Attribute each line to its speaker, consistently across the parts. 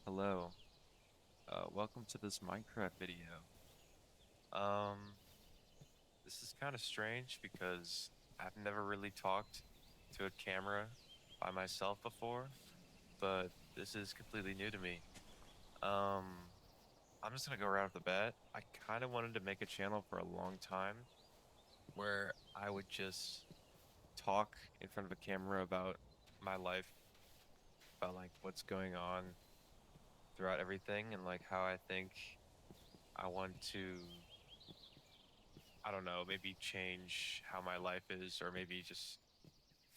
Speaker 1: Hello, welcome to this Minecraft video. Um, this is kind of strange because I've never really talked to a camera by myself before, but this is completely new to me. Um, I'm just gonna go right off the bat. I kind of wanted to make a channel for a long time where I would just talk in front of a camera about my life, about like what's going on throughout everything and like how I think I want to I don't know, maybe change how my life is, or maybe just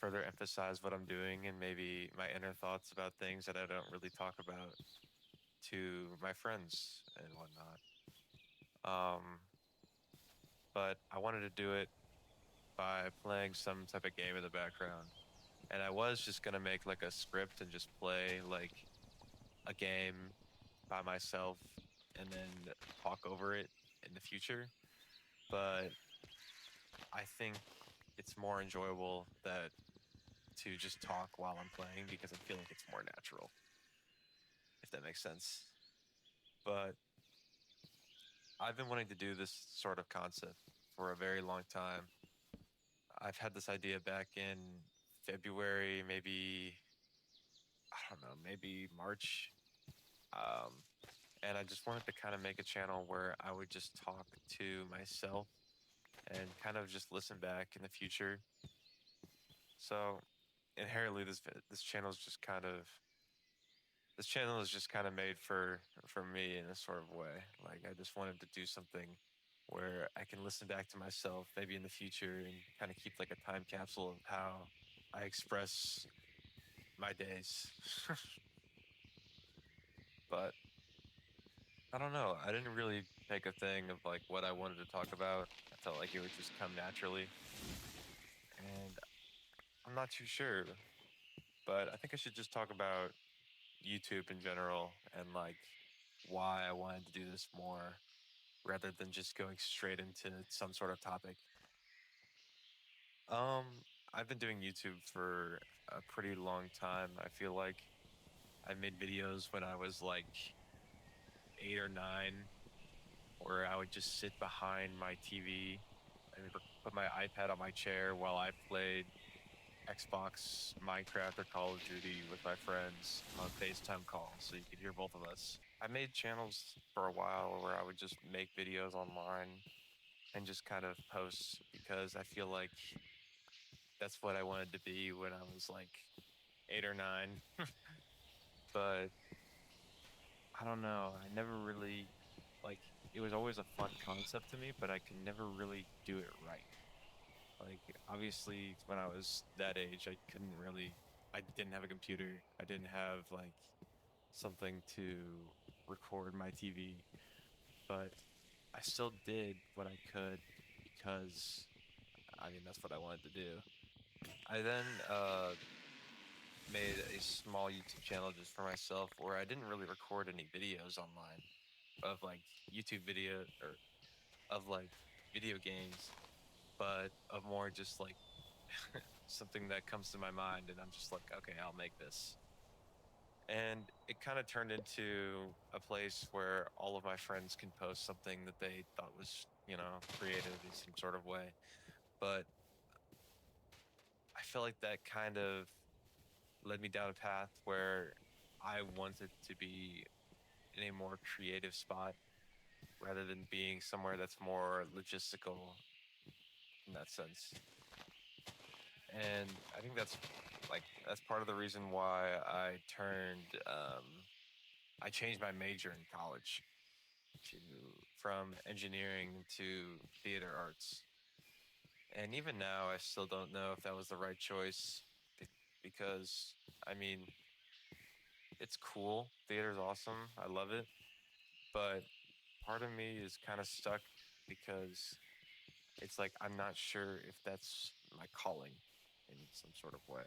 Speaker 1: further emphasize what I'm doing and maybe my inner thoughts about things that I don't really talk about to my friends and whatnot. Um, but I wanted to do it by playing some type of game in the background. And I was just gonna make like a script and just play like a game by myself and then talk over it in the future. But I think it's more enjoyable that to just talk while I'm playing because I feel like it's more natural, if that makes sense. But I've been wanting to do this sort of concept for a very long time. I've had this idea back in February, maybe, I don't know, maybe March. Um, and I just wanted to kind of make a channel where I would just talk to myself and kind of just listen back in the future. So inherently, this channel is just kind of this channel is just kind of made for me in a sort of way. Like I just wanted to do something where I can listen back to myself maybe in the future and kind of keep like a time capsule of how I express my days. But I don't know. I didn't really make a thing of like what I wanted to talk about. I felt like it would just come naturally. And I'm not too sure, but I think I should just talk about YouTube in general and like why I wanted to do this more rather than just going straight into some sort of topic. Um, I've been doing YouTube for a pretty long time. I feel like I made videos when I was like 8 or 9, where I would just sit behind my TV and put my iPad on my chair while I played Xbox, Minecraft, or Call of Duty with my friends on FaceTime calls so you could hear both of us. I made channels for a while where I would just make videos online and just kind of post because I feel like that's what I wanted to be when I was like 8 or 9. But I don't know. I never really like it was always a fun concept to me, but I could never really do it right. Like obviously when I was that age, I didn't have a computer. I didn't have like something to record my TV, but I still did what I could because I mean that's what I wanted to do. I then made a small YouTube channel just for myself where I didn't really record any videos online of like YouTube video or of like video games, but of more just like something that comes to my mind and I'm just like, okay, I'll make this. And it kind of turned into a place where all of my friends can post something that they thought was, creative in some sort of way. But I feel like that kind of led me down a path where I wanted to be in a more creative spot rather than being somewhere that's more logistical in that sense. And I think that's part of the reason why I changed my major in college to from engineering to theater arts. And even now, I still don't know if that was the right choice because I mean, it's cool. Theater's awesome. I love it. But part of me is kind of stuck because it's like I'm not sure if that's my calling in some sort of way.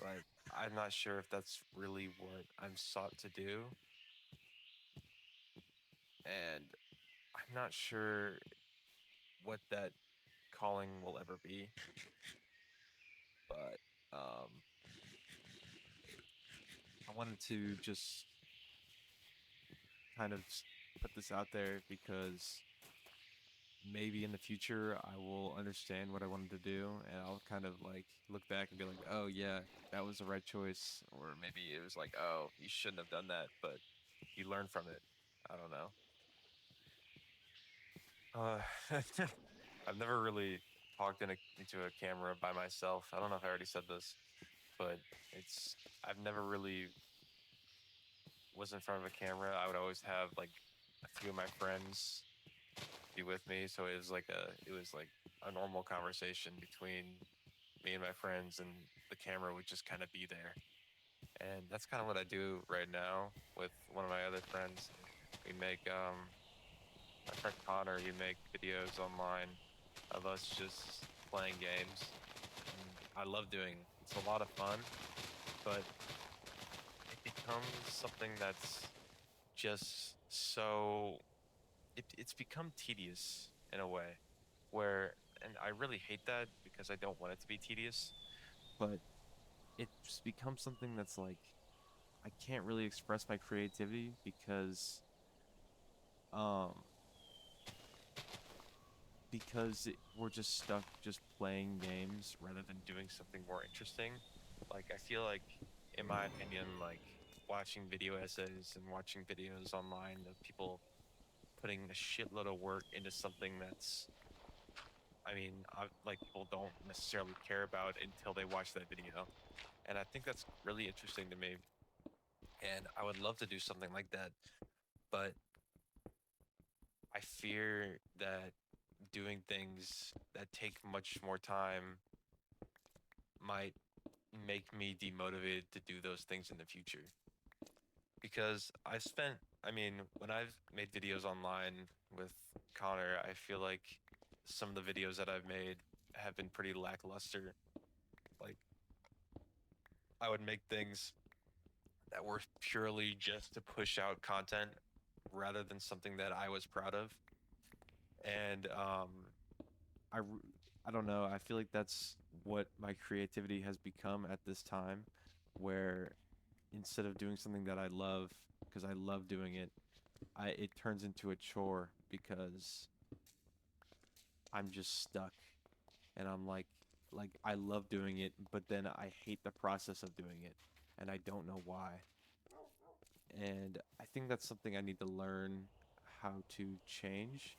Speaker 1: Like I'm not sure if that's really what I'm sought to do, and I'm not sure what that calling will ever be. But I wanted to just
Speaker 2: kind of put this out there because maybe in the future I will understand what I wanted to do, and I'll kind of like look back and be like, oh yeah, that was the right choice.
Speaker 1: Or maybe it was like, oh, you shouldn't have done that, but you learn from it. I don't know. I've never really talked into a camera by myself. I don't know if I already said this, but it's I've never really was in front of a camera. I would always have like a few of my friends be with me, so it was like a normal conversation between me and my friends, and the camera would just kind of be there. And that's kind of what I do right now with one of my other friends. We make my friend Connor, he make videos online of us just playing games, and I love doing it. It's a lot of fun, but it becomes something that's just so it's become tedious in a way where, and I really hate that because I don't want it to be tedious, but it's become something that's like I can't really express my creativity um we're just stuck just playing games rather than doing something more interesting. Like I feel like, in my opinion, like watching video essays and watching videos online of people putting a shitload of work into something that's, I mean, like people don't necessarily care about until they watch that video. And I think that's really interesting to me. And I would love to do something like that, but I fear that doing things that take much more time might make me demotivated to do those things in the future. Because I mean, when I've made videos online with Connor, I feel like some of the videos that I've made have been pretty lackluster. Like, I would make things that were purely just to push out content rather than something that I was proud of. And I, r- I don't know. I feel like that's what my creativity has become at this time, where instead of doing something that I love because I love doing it, it turns into a chore because I'm just stuck, and I'm like I love doing it, but then I hate the process of doing it, and I don't know why. And I think that's something I need to learn how to change.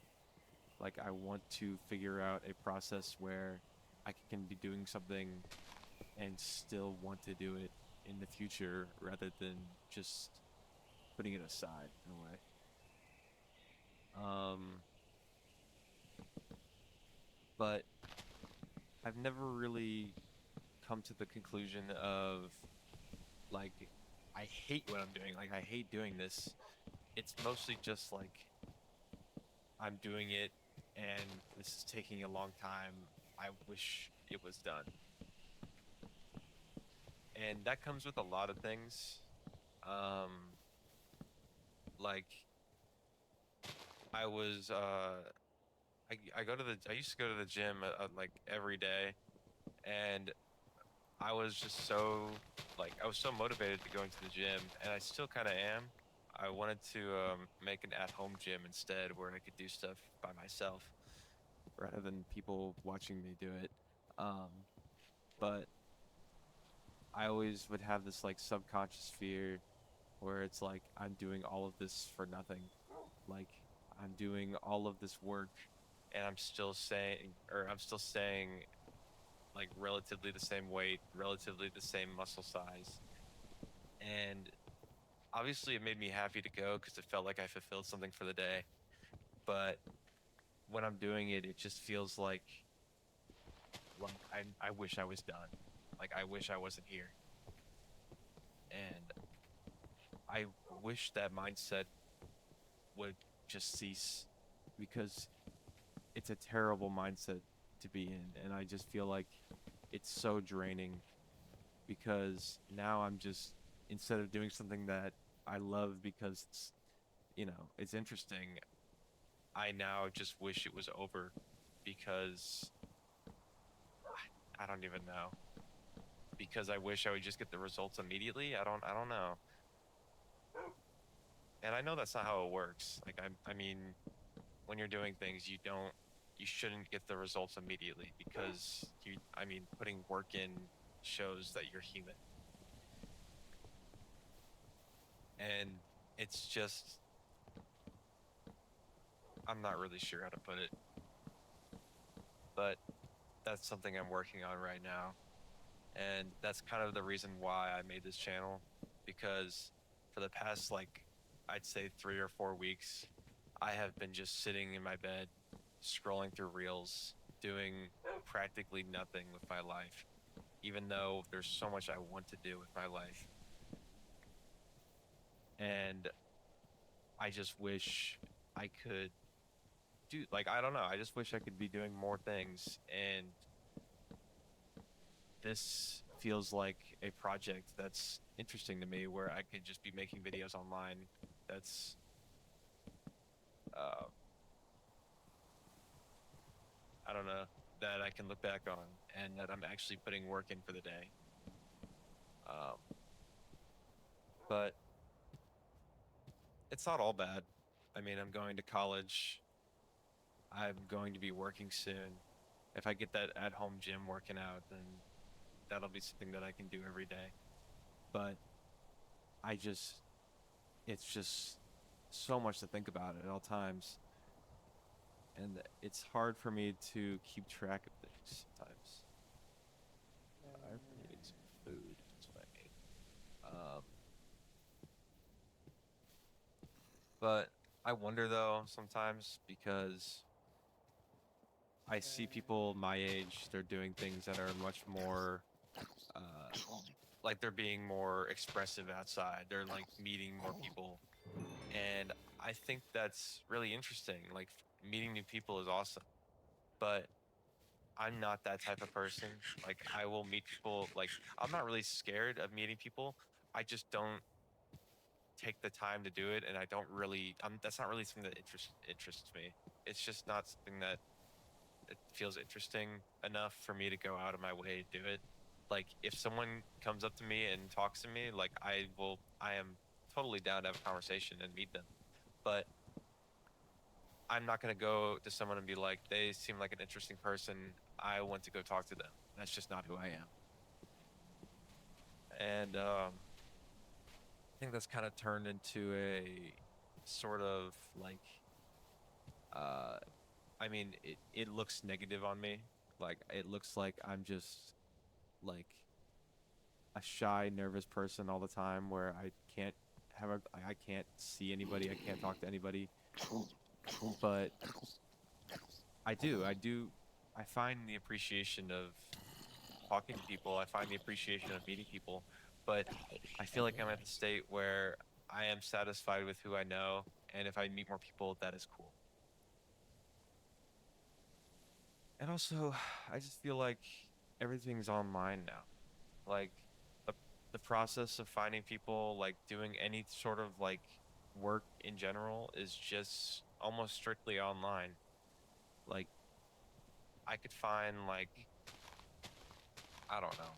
Speaker 1: Like I want to figure out a process where I can be doing something and still want to do it in the future rather than just putting it aside in a way. Um, but I've never really come to the conclusion of like I hate what I'm doing. Like I hate doing this. It's mostly just like I'm doing it and this is taking a long time. I wish it was done. And that comes with a lot of things. Um like I was I go to the I used to go to the gym like every day, and I was just so like I was so motivated to go into the gym, and I still kind of am. I wanted to make an at-home gym instead, where I could do stuff by myself rather than people watching me do it. Um, but I always would have this like subconscious fear where it's like I'm doing all of this for nothing. Like I'm doing all of this work, and I'm still saying like relatively the same weight, relatively the same muscle size. And obviously it made me happy to go because it felt like I fulfilled something for the day. But when I'm doing it, it just feels like I wish I was done. Like I wish I wasn't here. And I wish that mindset would just cease because it's a terrible mindset to be in. And I just feel like it's so draining because now I'm just, instead of doing something that I love because it's interesting, I now just wish it was over because I don't even know. Because I wish I would just get the results immediately. I don't know. And I know that's not how it works. Like I mean, when you're doing things, you shouldn't get the results immediately because I mean, putting work in shows that you're human. And it's just, I'm not really sure how to put it, but that's something I'm working on right now. And that's kind of the reason why I made this channel, because for the past, like, I'd say 3 or 4 weeks, I have been just sitting in my bed, scrolling through reels, doing practically nothing with my life, even though there's so much I want to do with my life. And I just wish I could do, like, I don't know, I just wish I could be doing more things. And this feels like a project that's interesting to me where I could just be making videos online that's uh I don't know, that I can look back on and that I'm actually putting work in for the day. Um but it's not all bad. I mean, I'm going to college. I'm going to be working soon. If I get that at home gym working out, then that'll be something that I can do every day. But I just it's just so much to think about at all times, and it's hard for me to keep track of things sometimes. I'm eating some food. That's what I mean. Um, but I wonder though sometimes because I see people my age, they're doing things that are much more, uh, like they're being more expressive outside. They're like meeting more people, and I think that's really interesting. Like meeting new people is awesome, but I'm not that type of person. Like I will meet people, like I'm not really scared of meeting people. I just don't take the time to do it, and I don't really that's not really something that interests me. It's just not something that it feels interesting enough for me to go out of my way to do it. Like if someone comes up to me and talks to me, like I am totally down to have a conversation and meet them. But I'm not going to go to someone and be like, they seem like an interesting person, I want to go talk to them. That's just not who I am. And I think that's kind of turned into a sort of like, uh, I mean, it looks negative on me. Like it looks like I'm just like a shy, nervous person all the time, where I can't I can't see anybody, I can't talk to anybody. But I find the appreciation of talking to people. I find the appreciation of meeting people, but I feel like I'm at the state where I am satisfied with who I know, and if I meet more people, that is cool. And also, I just feel like everything's online now. Like the the process of finding people, like doing any sort of like work in general, is just almost strictly online. Like I could find like, I don't know.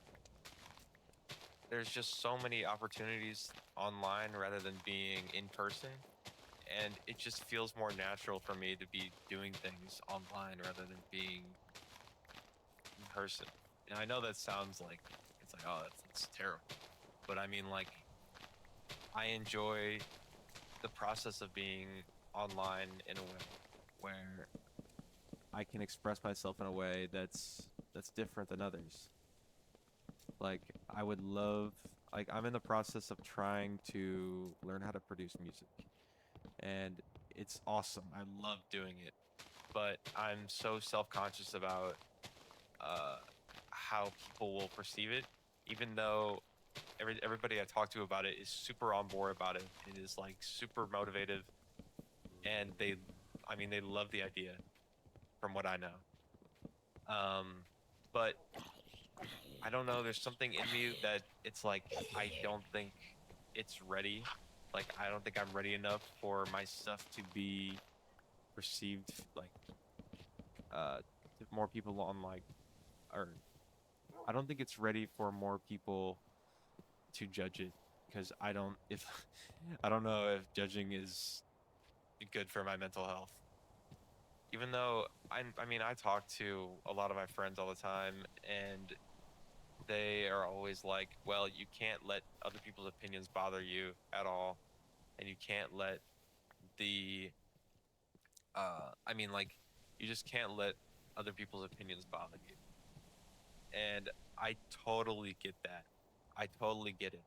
Speaker 1: There's just so many opportunities online rather than being in person, and it just feels more natural for me to be doing things online rather than being in person. And I know that sounds like it's like, oh, that's terrible, but I mean, like, I enjoy the process of being online in a way where I can express myself in a way that's different than others. Like I would love, like I'm in the process of trying to learn how to produce music, and it's awesome. I love doing it, but I'm so self-conscious about uh how people will perceive it, even though everybody I talk to about it is super on board about it. It is like super motivative, and I mean, they love the idea from what I know. But I don't know. There's something in me that it's like I don't think it's ready. Like I don't think I'm ready enough for my stuff to be perceived like uh to more people on like, or I don't think it's ready for more people to judge it
Speaker 2: because I don't if I don't know if judging is good for my mental health. Even though I mean, I talk to a lot of my friends all the time, and they are always like, well, you can't let other people's opinions bother you at all, and you can't let the I mean, like, you just can't let other people's opinions bother you. And I totally get that. I totally get it.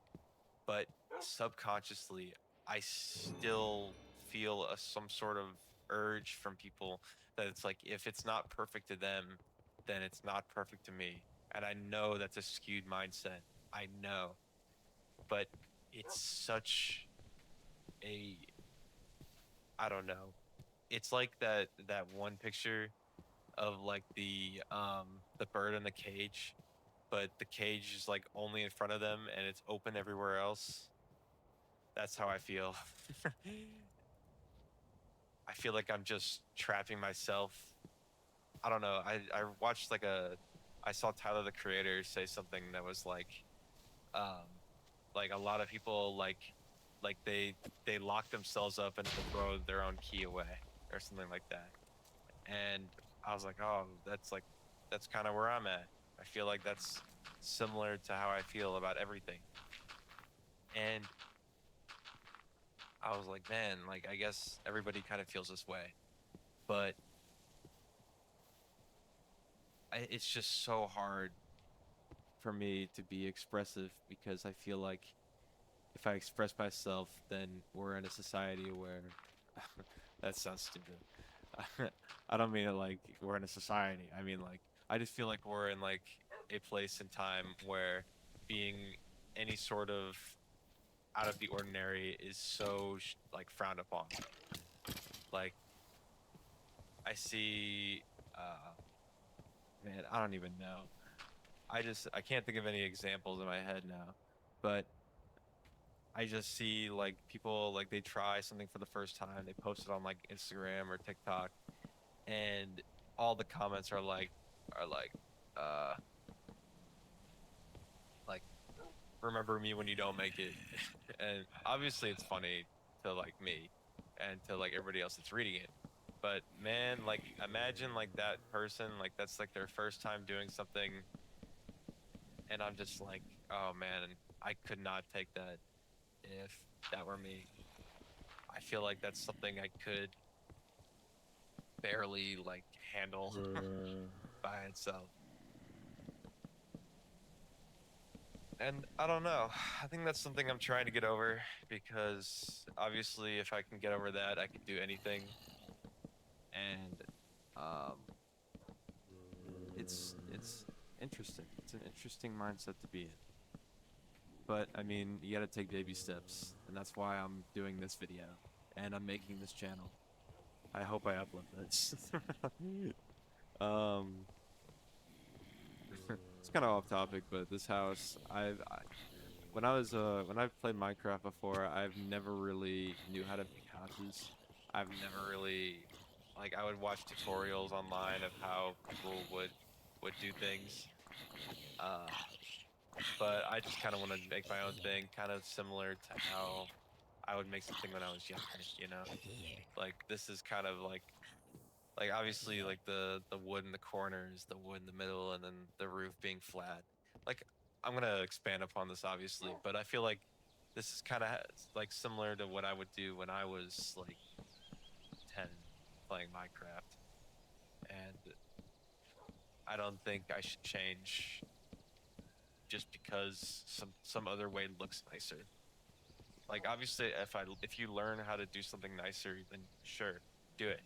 Speaker 2: But subconsciously, I still feel some sort of urge from people that it's like, if it's not perfect to them, then it's not perfect to me. And I know that's a skewed mindset. I know. But it's such a, I don't know. It's like that one picture of like the bird in the cage, but the cage is like only in front of them and it's open everywhere else. That's how I feel. I feel like I'm just trapping myself. I don't know. I watched I saw Tyler the Creator say something that was um like a lot of people like they lock themselves up and throw their own key away or something like that. And I was like, oh, that's kind of where I'm at. I feel like that's similar to how I feel about everything. And I was like, man, like I guess everybody kind of feels this way, but it's just so hard for me to be expressive because I feel like if I express myself, then we're in a society where that sounds stupid. I don't mean it like we're in a society. I mean like I just feel like we're in like a place and time where being any sort of out of the ordinary is so like frowned upon. Like I see man, I don't even know. I can't think of any examples in my head now. But I just see like people like they try something for the first time, they post it on like Instagram or TikTok, and all the comments are uh like remember me when you don't make it. And obviously it's funny to like me and to like everybody else that's reading it. But man, like imagine like that person, like that's like their first time doing something, and I'm just like, oh man, I could not take that if that were me. I feel like that's something I could barely like handle by itself. And I don't know. I think that's something I'm trying to get over because obviously if I can get over that, I can do anything. And um it's interesting. It's an interesting mindset to be in. But I mean, you got to take baby steps, and that's why I'm doing this video and I'm making this channel. I hope I upload this. um it's kind of off topic, but this house, when when I've played Minecraft before, I've never really knew how to make houses. I've never really like I would watch tutorials online of how people would do things. Uh, but I just kind of want to make my own thing, kind of similar to how I would make something when I was younger, you know? Like this is kind of like obviously like the wood in the corners, the wood in the middle, and then the roof being flat. Like I'm gonna expand upon this obviously, but I feel like this is kind of like similar to what I would do when I was like 10 playing Minecraft, and I don't think I should change just because some other way looks nicer. Like obviously if you learn how to do something nicer, then sure, do it.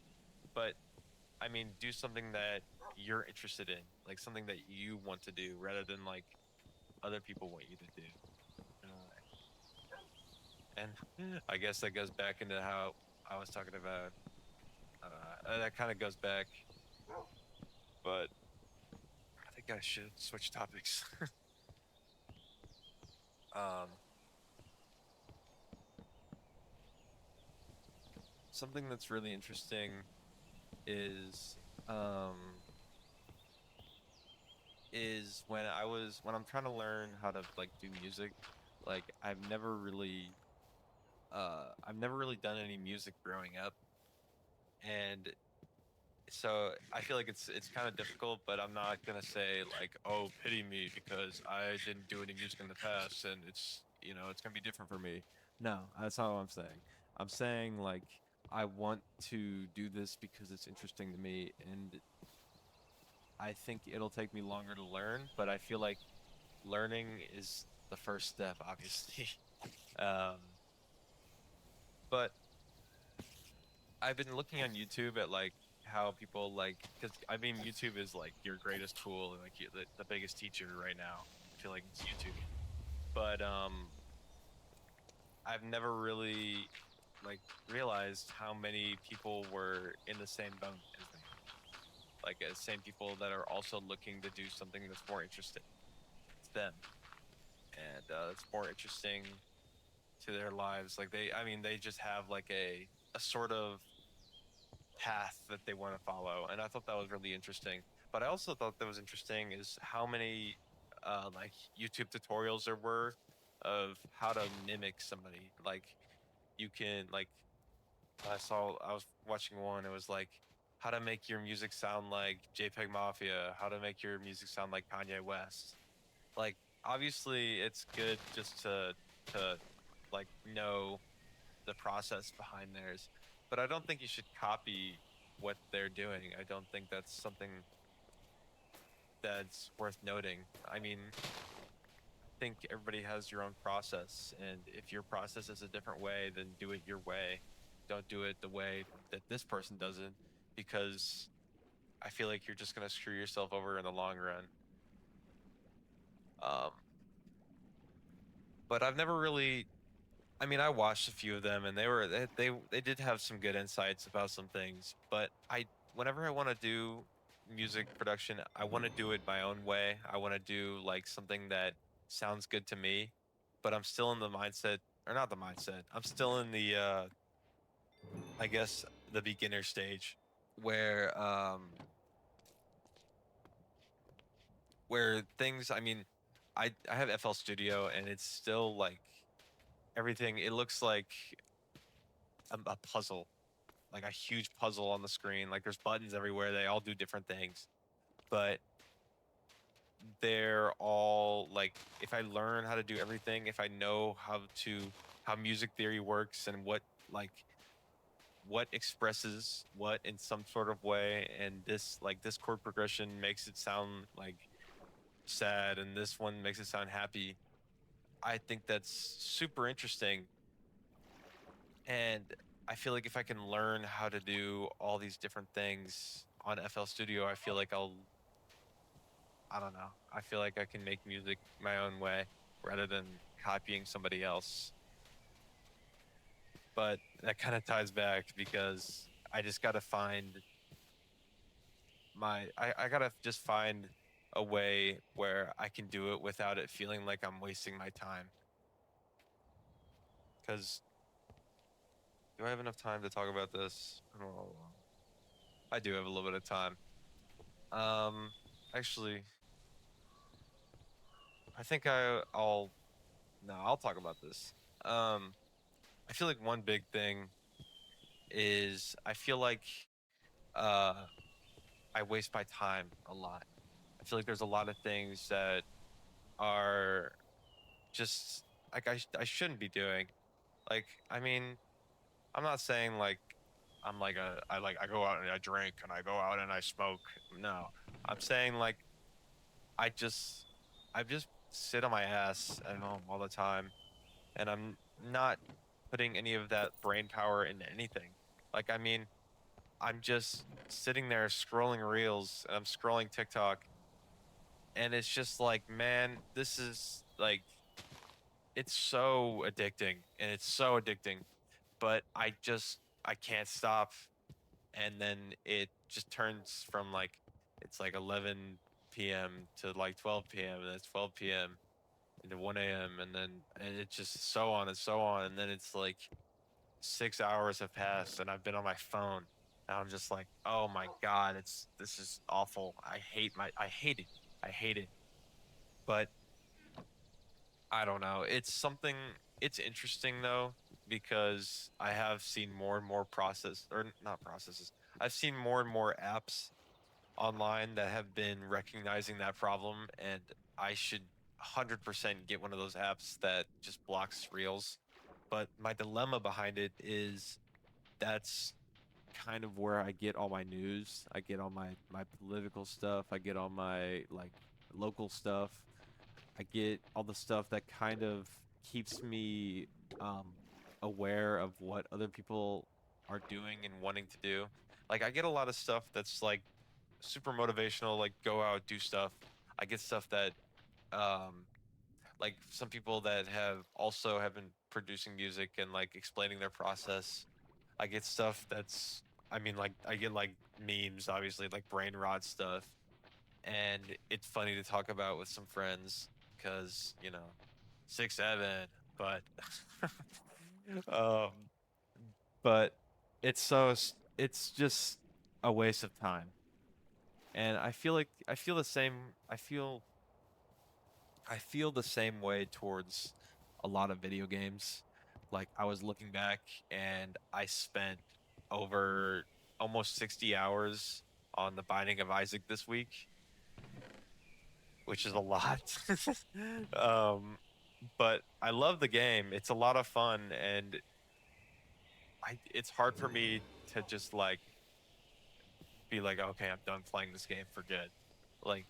Speaker 2: But I mean, do something that you're interested in, like something that you want to do, rather than like other people want you to do. And I guess that goes back into how I was talking about. That kind of goes back, but I think I should switch topics. um, Something that's really interesting is um, is when I'm trying to learn how to like do music. Like I've never really done any music growing up, and so I feel like it's kind of difficult, but I'm not gonna say like, oh, pity me because I didn't do any music in the past and it's it's gonna be different for me. No, that's not what I'm saying. I'm saying like I want to do this because it's interesting to me, and I think it'll take me longer to learn, but I feel like learning is the first step, obviously. Um, but I've been looking on YouTube at like how people like, because I mean YouTube is like your greatest tool and like the biggest teacher right now. I feel like it's YouTube. But I've never really like realized how many people were in the same boat as me. Like same people that are also looking to do something that's more interesting to them and it's more interesting to their lives. Like I mean, they just have like a sort of path that they want to follow, and I thought that was really interesting. But I also thought that was interesting is how many like YouTube tutorials there were of how to mimic somebody. Like you can like I was watching one. It was like how to make your music sound like JPEG Mafia, how to make your music sound like Kanye West. Like obviously it's good just to like know the process behind theirs, but I don't think you should copy what they're doing. I don't think that's something that's worth noting. I mean, I think everybody has your own process, and if your process is a different way, then do it your way. Don't do it the way that this person does it, because I feel like you're just gonna screw yourself over in the long run. Um, but I've never really I mean, I watched a few of them, and they did have some good insights about some things. But whenever I want to do music production, I want to do it my own way. I want to do like something that sounds good to me, but I'm still in the mindset, or not the mindset. I'm still in the, I guess, the beginner stage, where where things. I mean, I have FL Studio, and it's still like everything. It looks like a puzzle, like a huge puzzle on the screen. Like there's buttons everywhere. They all do different things, but they're all like if I learn how to do everything, if I know how music theory works and like what expresses what in some sort of way, and this chord progression makes it sound like sad and this one makes it sound happy. I think that's super interesting, and I feel like if I can learn how to do all these different things on FL Studio, I feel like I don't know. I feel like I can make music my own way rather than copying somebody else. But that kind of ties back because I just got to find I got to just find a way where I can do it without it feeling like I'm wasting my time. Because do I have enough time to talk about this? Oh, I do have a little bit of time. Um, actually, I think I'll no, I'll talk about this. Um, I feel like one big thing is I feel like uh I waste my time a lot. I feel like there's a lot of things that are just like I shouldn't be doing. Like I mean, I'm not saying like I'm like I go out and I drink and I go out and I smoke. No. I'm saying like I just I just sit on my ass at home all the time, and I'm not putting any of that brain power into anything. Like I mean, I'm just sitting there scrolling reels and I'm scrolling TikTok, and it's just like, man, this is like it's so addicting and it's so addicting, but I can't stop, and then it just turns from like it's like 11 p.m. to like 12 p.m. and then it's 12 p.m. into 1 a.m. and it's just so on and so on, and then it's like 6 hours have passed and I've been on my phone, and I'm just like, oh my god, this is awful. I hate it. I hate it. But
Speaker 1: I don't know. It's something, it's interesting though, because I have seen more and more process, or not processes. I've seen more and more apps online that have been recognizing that problem, and I should 100% get one of those apps that just blocks reels. But my dilemma behind it is that's
Speaker 2: Kind of where I get all my news. I get all my political stuff. I get all my like local stuff. I get all the stuff that kind of keeps me um aware of what other people
Speaker 1: are doing and wanting to do. Like I get a lot of stuff that's like super motivational, like go out, do stuff. I get stuff that um like some people that have been producing music and like explaining their process. I get stuff that's I mean like I get like memes, obviously, like brain rot stuff, and it's funny to talk about with some friends because, 6'7", but um but it's just a waste of time. And I feel like I feel the same way towards a lot of video games. Like I was looking back and I spent over almost 60 hours on The Binding of Isaac this week, which is a lot. um, but I love the game. It's a lot of fun, and it's hard for me to just like be like, okay, I'm done playing this game for good. Like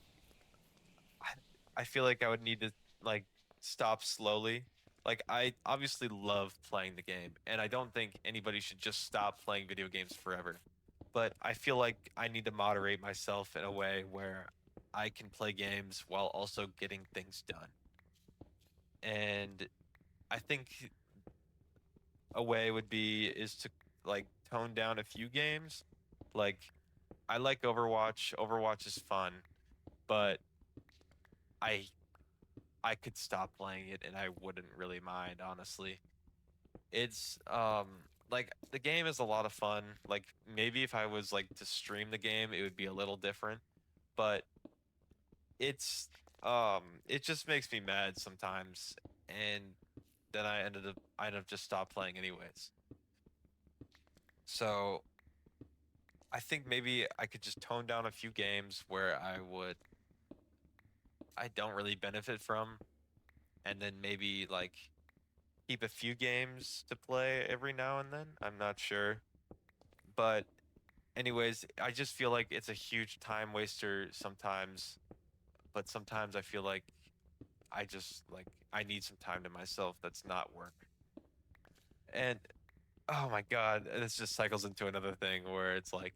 Speaker 1: I feel like I would need to like stop slowly. Like I obviously love playing the game, and I don't think anybody should just stop playing video games forever. But I feel like I need to moderate myself in a way where I can play games while also getting things done. And I think a way would be is to like tone down a few games. Like I like Overwatch. Overwatch is fun, but I I could stop playing it and I wouldn't really mind, honestly. It's like the game is a lot of fun. Like maybe if I was like to stream the game, it would be a little different, but it's it just makes me mad sometimes, and then I end up just stop playing anyways. So I think maybe I could just tone down a few games where I don't really benefit from, and then maybe like keep a few games to play every now and then. I'm not sure. But anyways, I just feel like it's a huge time waster sometimes, but sometimes I feel like I just like I need some time to myself that's not work. And oh my God, this just cycles into another thing where it's like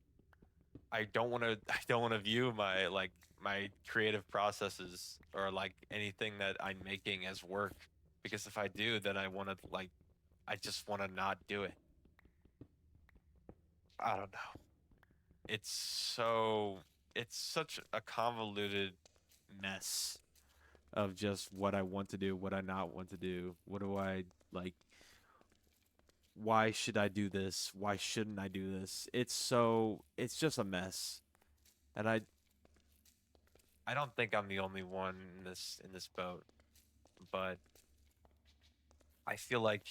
Speaker 1: I don't want to view my like my creative processes or like anything that I'm making as work, because if I do, then I just want to not do it. I don't know. It's so it's such a convoluted mess.
Speaker 2: Of just what I want to do, what I not want to do. What do I like? Why should I do this? Why shouldn't I do this? It's just a mess. And
Speaker 1: I don't think I'm the only one in this boat, but I feel like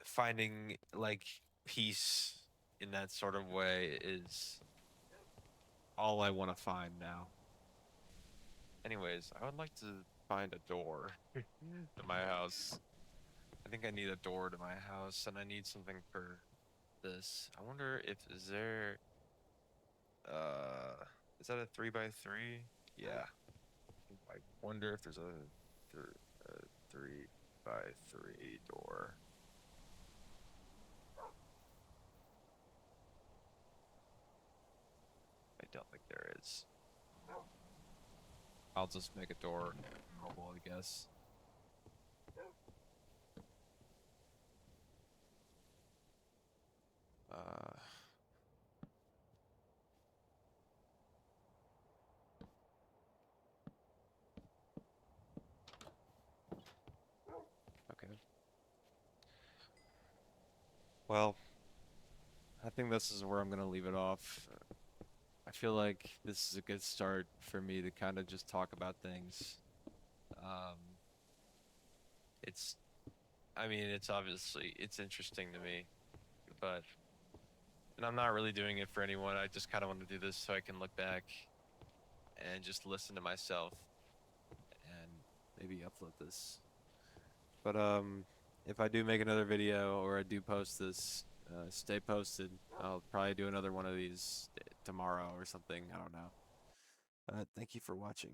Speaker 1: finding like peace in that sort of way is
Speaker 2: all I want to find now.
Speaker 1: anyways, I would like to find a door to my house. I think I need a door to my house and I need something for this. I wonder if uh is that a 3x3? Yeah. I wonder if there's a 3x3 door. I don't think there is.
Speaker 2: I'll just make a door mobile, I guess.
Speaker 1: Uh, okay.
Speaker 2: Well, I think this is where I'm gonna leave it off. I feel like this is a good start for me to kind of just talk about things.
Speaker 1: Um, it's, I mean, it's obviously it's interesting to me, but and I'm not really doing it for anyone. I just kind of want to do this so I can look back and just listen to myself and maybe upload this. But if I do make another video or I do post this, stay posted. I'll probably do another one of these tomorrow or something. I don't know. Thank you for watching.